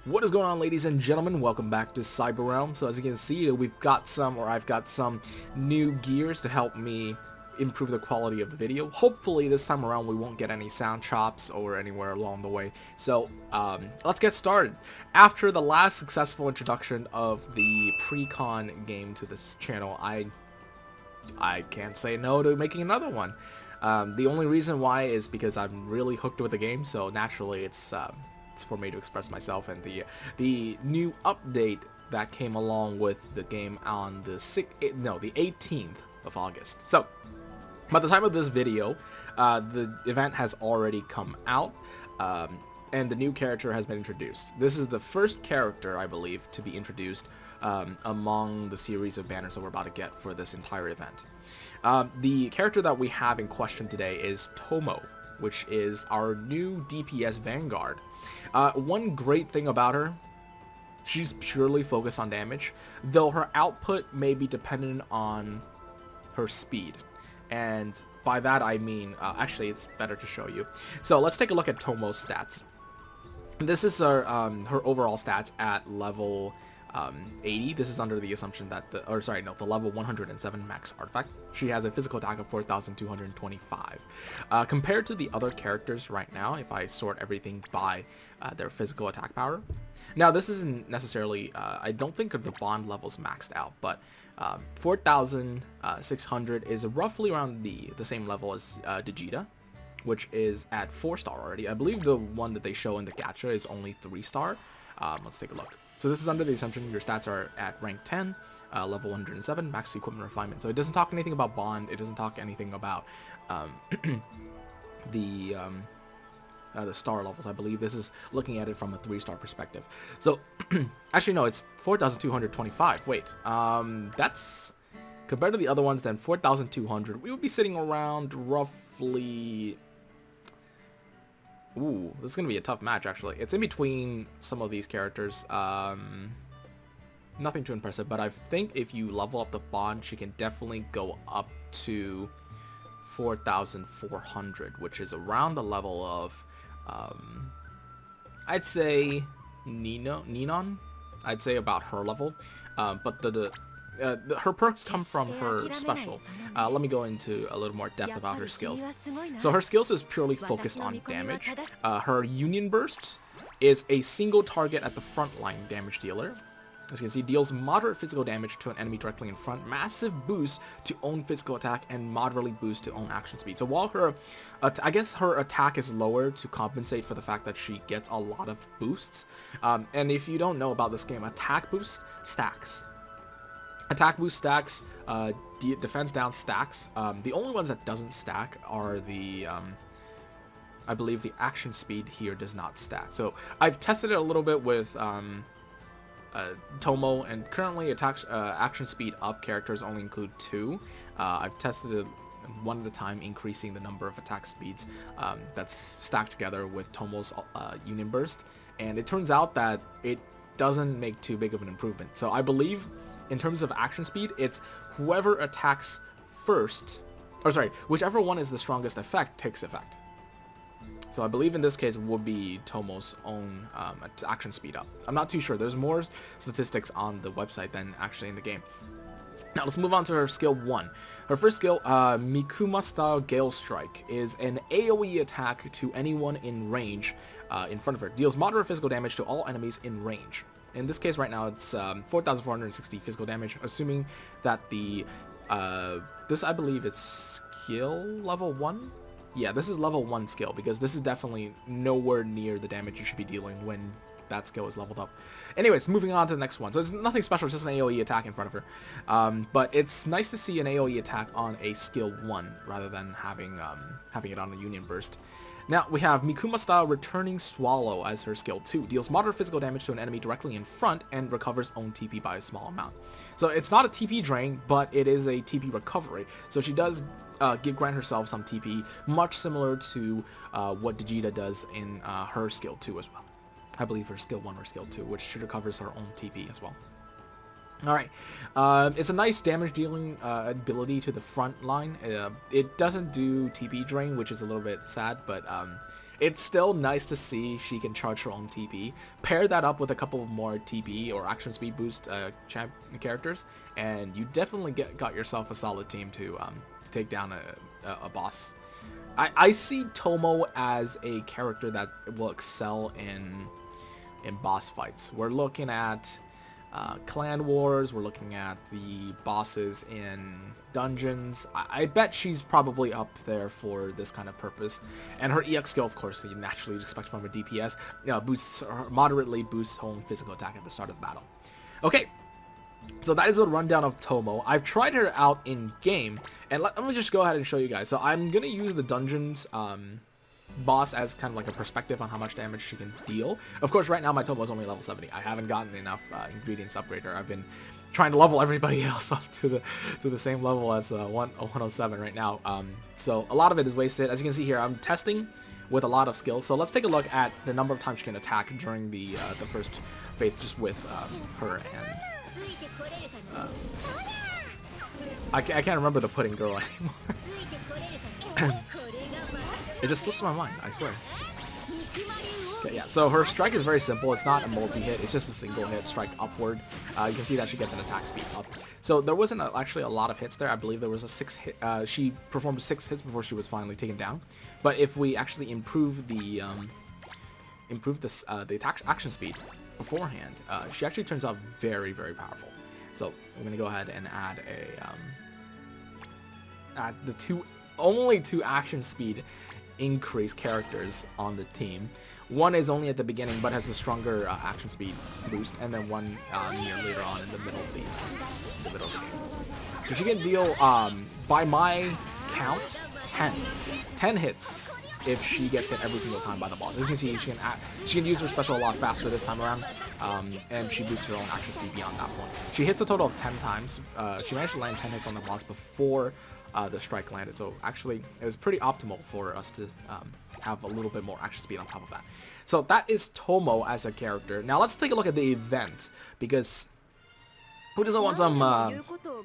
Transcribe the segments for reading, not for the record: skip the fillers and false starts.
What is going on, ladies and gentlemen? Welcome back to Cyber Realm. So as you can see, I've got some new gears to help me improve the quality of the video. Hopefully this time around we won't get any sound chops or anywhere along the way. So let's get started. After the last successful introduction of the Priconne game to this channel, I can't say no to making another one. The only reason why is because I'm really hooked with the game, so naturally it's for me to express myself, and the new update that came along with the game on the 18th of August. So by the time of this video, the event has already come out, and the new character has been introduced. This is the first character, I believe, to be introduced among the series of banners that we're about to get for this entire event. The character that we have in question today is Tomo, which is our new DPS Vanguard. One great thing about her, she's purely focused on damage, though her output may be dependent on her speed. And by that I mean, actually it's better to show you. So let's take a look at Tomo's stats. This is her overall stats at level 80. This is under the assumption that the level 107 max artifact. She has a physical attack of 4,225. Compared to the other characters right now, if I sort everything by their physical attack power. Now this isn't necessarily, I don't think of the bond levels maxed out, but 4,600 is roughly around the same level as Digita, which is at 4-star already. I believe the one that they show in the gacha is only 3-star. Let's take a look. So this is under the assumption your stats are at rank 10, level 107, max equipment refinement. So it doesn't talk anything about bond. It doesn't talk anything about the star levels. I believe this is looking at it from a 3-star perspective. So actually no, it's 4,225. Wait, that's compared to the other ones. Then 4,200. We would be sitting around roughly. Ooh, this is going to be a tough match, actually. It's in between some of these characters. Nothing too impressive, but I think if you level up the bond, she can definitely go up to 4,400, which is around the level of, I'd say, Ninon? I'd say about her level. But her perks come from her special. Let me go into a little more depth about her skills. So her skills is purely focused on damage. Her Union Burst is a single target at the front line damage dealer. As you can see, deals moderate physical damage to an enemy directly in front, massive boost to own physical attack, and moderately boost to own action speed. So while her, I guess her attack is lower to compensate for the fact that she gets a lot of boosts. And if you don't know about this game, attack boost stacks. Attack boost stacks, defense down stacks. The only ones that doesn't stack are the, I believe the action speed here does not stack. So I've tested it a little bit with Tomo, and currently action speed up characters only include 2. I've tested it one at a time, increasing the number of attack speeds that's stacked together with Tomo's Union Burst, and it turns out that it doesn't make too big of an improvement. So I believe in terms of action speed, it's whoever attacks first, or sorry, whichever one is the strongest effect takes effect. So I believe in this case would be Tomo's own action speed up. I'm not too sure. There's more statistics on the website than actually in the game. Now let's move on to her skill 1. Her first skill, Mikuma Style Gale Strike, is an AoE attack to anyone in range in front of her. Deals moderate physical damage to all enemies in range. In this case right now it's 4,460 physical damage, assuming that the, this I believe is skill level 1? Yeah, this is level 1 skill, because this is definitely nowhere near the damage you should be dealing when that skill is leveled up. Anyways, moving on to the next one. So it's nothing special, it's just an AoE attack in front of her. But it's nice to see an AoE attack on a skill 1 rather than having it on a Union Burst. Now we have Mikuma Style Returning Swallow as her skill 2. Deals moderate physical damage to an enemy directly in front and recovers own TP by a small amount. So it's not a TP drain, but it is a TP recovery. So she does grant herself some TP, much similar to what Digita does in her skill 2 as well. I believe her skill 1 or skill 2, which recovers her own TP as well. Alright, it's a nice damage dealing ability to the front line. It doesn't do TP drain, which is a little bit sad, but it's still nice to see she can charge her own TP. Pair that up with a couple of more TP or action speed boost champ characters, and you definitely got yourself a solid team to take down a boss. I see Tomo as a character that will excel in boss fights. We're looking at clan wars, we're looking at the bosses in dungeons. I bet she's probably up there for this kind of purpose. And her EX skill, of course, that you naturally expect from a DPS, moderately boosts home physical attack at the start of the battle. Okay, so that is a rundown of Tomo. I've tried her out in game, and let me just go ahead and show you guys. So I'm gonna use the dungeons boss as kind of like a perspective on how much damage she can deal. Of course, right now my Tomo is only level 70. I haven't gotten enough ingredients to upgrade her. I've been trying to level everybody else up to the same level as 107 right now. So a lot of it is wasted. As you can see here, I'm testing with a lot of skills. So let's take a look at the number of times she can attack during the first phase, just with her and. I can't remember the pudding girl anymore. It just slips my mind, I swear. Okay, yeah, so her strike is very simple. It's not a multi-hit, it's just a single hit strike upward. You can see that she gets an attack speed up. So there wasn't actually a lot of hits there. I believe there was a 6 hit. She performed 6 hits before she was finally taken down. But if we actually improve the attack action speed beforehand, she actually turns out very, very powerful. So I'm gonna go ahead and add only two action speed increase characters on the team. One is only at the beginning but has a stronger action speed boost, and then one near later on in the middle of the game. So she can deal, by my count, 10 hits if she gets hit every single time by the boss. As you can see, she can use her special a lot faster this time around, and she boosts her own action speed beyond that point. She hits a total of 10 times. She managed to land 10 hits on the boss before the strike landed, so actually it was pretty optimal for us to have a little bit more action speed on top of that. So that is Tomo as a character. Now let's take a look at the event, because who doesn't want some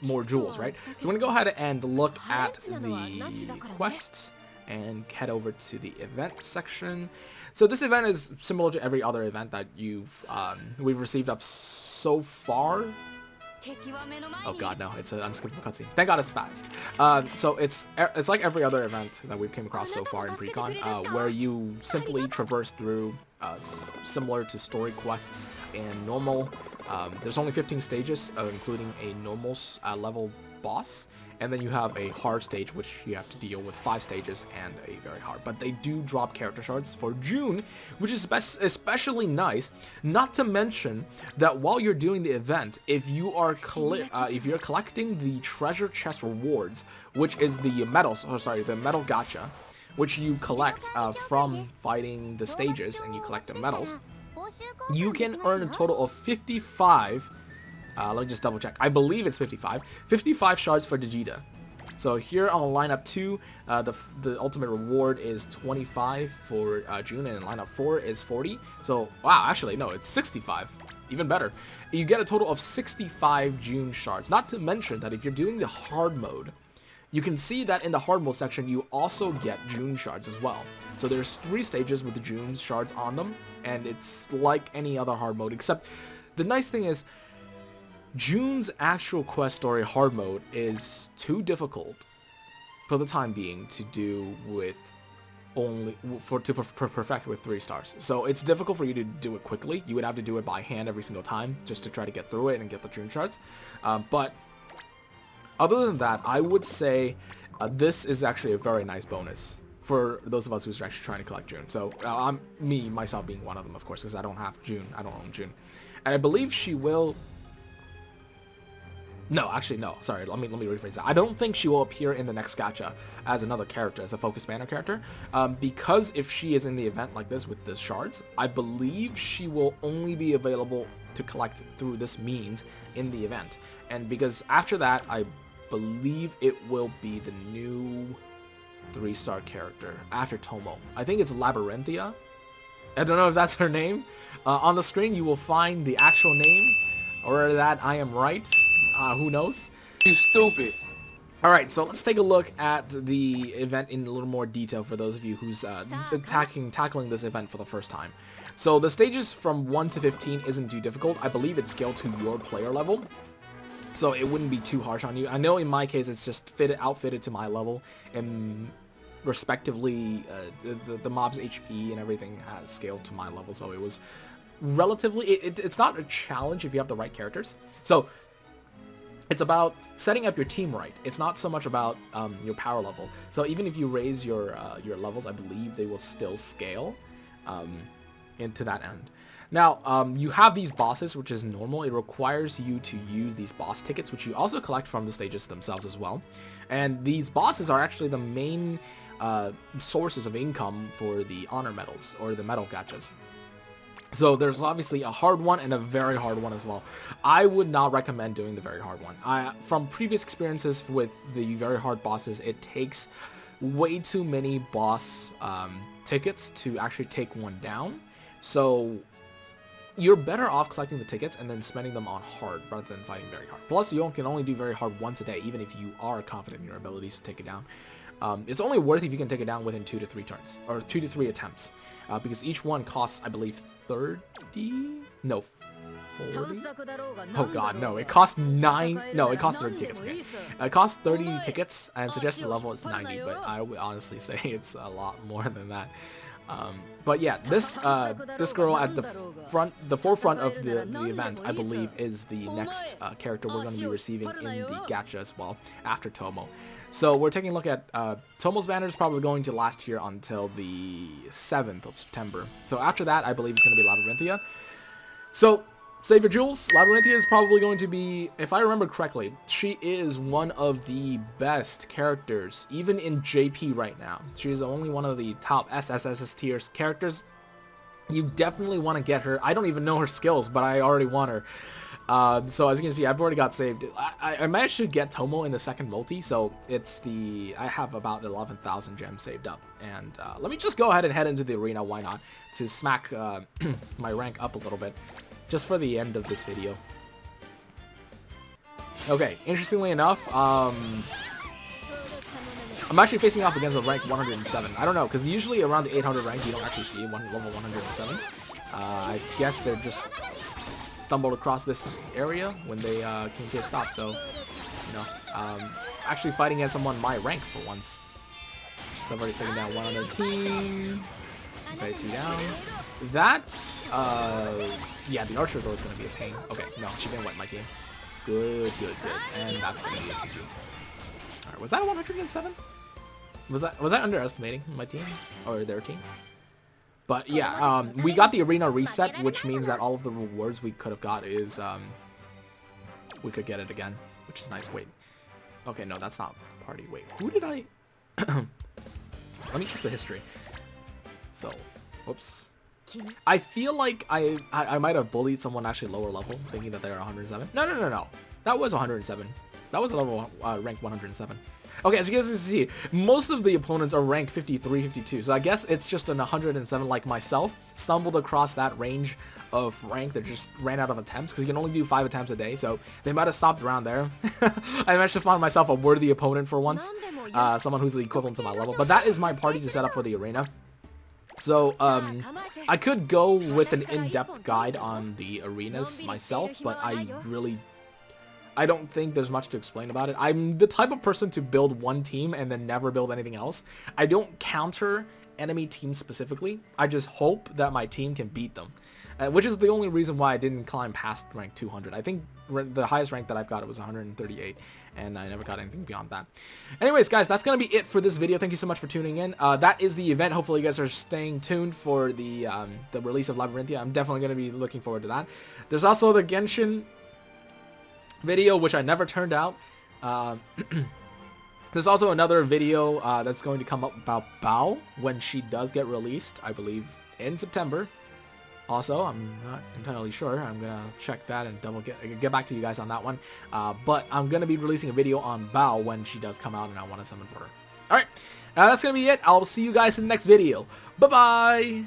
more jewels, right? So I'm going to go ahead and look at the quest and head over to the event section. So this event is similar to every other event that we've received up so far. Oh god, no, it's an unskippable cutscene. Thank god it's fast. So it's like every other event that we've came across so far in Priconne, where you simply traverse through, similar to story quests in normal. There's only 15 stages, including a normal level boss, and then you have a hard stage, which you have to deal with 5 stages and a very hard. But they do drop character shards for June, which is especially nice. Not to mention that while you're doing the event, if you're collecting the treasure chest rewards, which is the medals, the medal gacha, which you collect from fighting the stages, and you collect the medals, you can earn a total of 55. Let me just double check. I believe it's 55 shards for Digita. So here on lineup 2, the ultimate reward is 25 for June, and in lineup 4 is 40. So wow, actually no, it's 65. Even better. You get a total of 65 June shards. Not to mention that if you're doing the hard mode, you can see that in the hard mode section you also get June shards as well. So there's 3 stages with the June shards on them, and it's like any other hard mode, except the nice thing is June's actual quest story hard mode is too difficult for the time being to do with perfect with 3 stars. So it's difficult for you to do it quickly. You would have to do it by hand every single time just to try to get through it and get the June shards. But other than that, I would say this is actually a very nice bonus for those of us who's actually trying to collect June. So myself being one of them, of course, because I don't have June. I don't own June. And I believe she will... No, actually, no. Sorry, let me rephrase that. I don't think she will appear in the next gacha as another character, as a focus banner character, because if she is in the event like this with the shards, I believe she will only be available to collect through this means in the event. And because after that, I believe it will be the new 3-star character after Tomo. I think it's Labyrinthia. I don't know if that's her name. On the screen, you will find the actual name, or that I am right. Who knows? You stupid. All right, so let's take a look at the event in a little more detail for those of you who's tackling this event for the first time. So the stages from 1 to 15 isn't too difficult. I believe it's scaled to your player level, so it wouldn't be too harsh on you. I know in my case it's just outfitted to my level, and respectively the mob's HP and everything has scaled to my level, so it was relatively, it's not a challenge if you have the right characters. So it's about setting up your team right. It's not so much about your power level. So even if you raise your levels, I believe they will still scale into that end. Now, you have these bosses, which is normal. It requires you to use these boss tickets, which you also collect from the stages themselves as well. And these bosses are actually the main sources of income for the honor medals, or the medal gachas. So there's obviously a hard one and a very hard one as well. I would not recommend doing the very hard one. From previous experiences with the very hard bosses, it takes way too many boss tickets to actually take one down. So you're better off collecting the tickets and then spending them on hard rather than fighting very hard. Plus, you can only do very hard once a day, even if you are confident in your abilities to take it down. It's only worth if you can take it down within 2 to 3 turns, or 2 to 3 attempts. Because each one costs, I believe, 30? No, 40? Oh god, no, it costs 9, no, it costs 30 tickets, okay. It costs 30 tickets, and suggested level is 90, but I would honestly say it's a lot more than that. But yeah, this girl at the forefront of the event, I believe, is the next character we're going to be receiving in the gacha as well, after Tomo. So we're taking a look at Tomo's banner is probably going to last here until the 7th of September. So after that, I believe it's going to be Labyrinthia. So save your jewels. Labyrinthia is probably going to be, if I remember correctly, she is one of the best characters, even in JP right now. She's only one of the top SSS tier characters. You definitely want to get her. I don't even know her skills, but I already want her. So as you can see, I've already got saved. I managed to get Tomo in the second multi, so I have about 11,000 gems saved up. And let me just go ahead and head into the arena, why not, to smack my rank up a little bit, just for the end of this video. Okay, interestingly enough, I'm actually facing off against a rank 107. I don't know, because usually around the 800 rank, you don't actually see level 107s. I guess they're just stumbled across this area when they came to a stop, so, you know, actually fighting against someone my rank for once. So I've already taken down one on their team. Okay, 2 down. That, yeah, the archer though is going to be a pain. Okay, no, she didn't wipe my team. Good. And that's going to be a GG. Alright, was that a 107? Was I underestimating my team? Or their team? But yeah, we got the arena reset, which means that all of the rewards we could have got is, we could get it again, which is nice. Wait. Okay, no, that's not party. Wait, who did I... Let me check the history. So, whoops. I feel like I might have bullied someone actually lower level, thinking that they were 107. No. That was 107. That was a level rank 107. Okay, as you guys can see, most of the opponents are ranked 53, 52. So I guess it's just an 107 like myself. Stumbled across that range of rank that just ran out of attempts, because you can only do 5 attempts a day. So they might have stopped around there. I managed to find myself a worthy opponent for once. Someone who's the equivalent to my level. But that is my party to set up for the arena. So, I could go with an in-depth guide on the arenas myself, but I don't think there's much to explain about it. I'm the type of person to build one team and then never build anything else. I don't counter enemy teams specifically. I just hope that my team can beat them. Which is the only reason why I didn't climb past rank 200. I think the highest rank that I've got was 138, and I never got anything beyond that. Anyways, guys, that's going to be it for this video. Thank you so much for tuning in. That is the event. Hopefully, you guys are staying tuned for the release of Labyrinthia. I'm definitely going to be looking forward to that. There's also the Genshin video, which I never turned out. There's also another video that's going to come up about Bao when she does get released, I believe, in September. Also, I'm not entirely sure. I'm gonna check that and get back to you guys on that one. But I'm gonna be releasing a video on Bao when she does come out, and I want to summon for her. All right, that's gonna be it. I'll see you guys in the next video. Bye bye.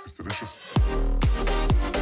It's delicious.